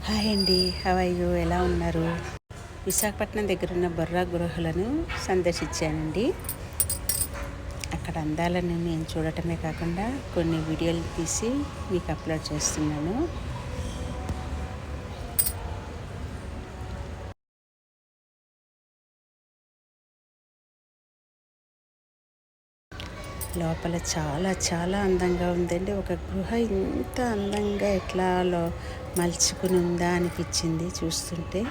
Hi అండి, how are you? ఎలా ఉన్నారు? విశాఖపట్నం దగ్గర ఉన్న బొర్రా గుహలను సందర్శించానండి. అక్కడ అందాలను నేను చూడటమే కాకుండా కొన్ని వీడియోలు తీసి మీకు అప్లోడ్ చేస్తున్నాను. లోపల చాలా చాలా అందంగా ఉందండి. ఒక గృహ ఇంత అందంగా ఎట్లా మలుచుకుని ఉందా అనిపించింది చూస్తుంటే.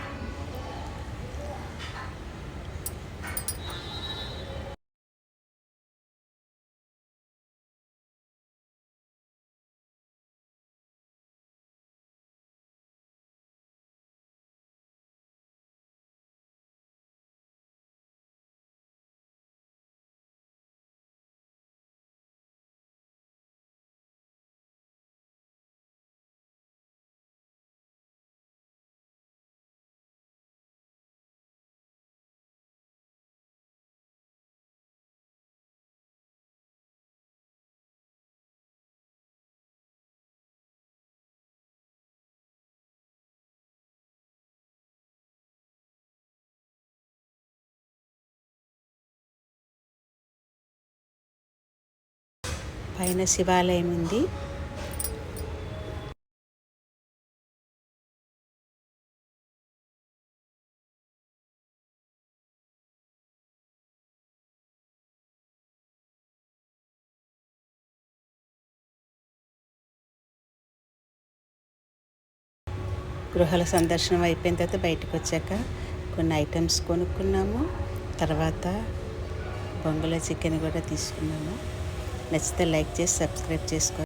పైన శివాలయం ఉంది. గృహాల సందర్శనం అయిపోయిన తర్వాత బయటకు వచ్చాక కొన్ని ఐటమ్స్ కొనుక్కున్నాము. తర్వాత బొంగులో చికెన్ కూడా తీసుకున్నాము. నచ్చితే లైక్ చేసి సబ్స్క్రైబ్ చేసుకోండి.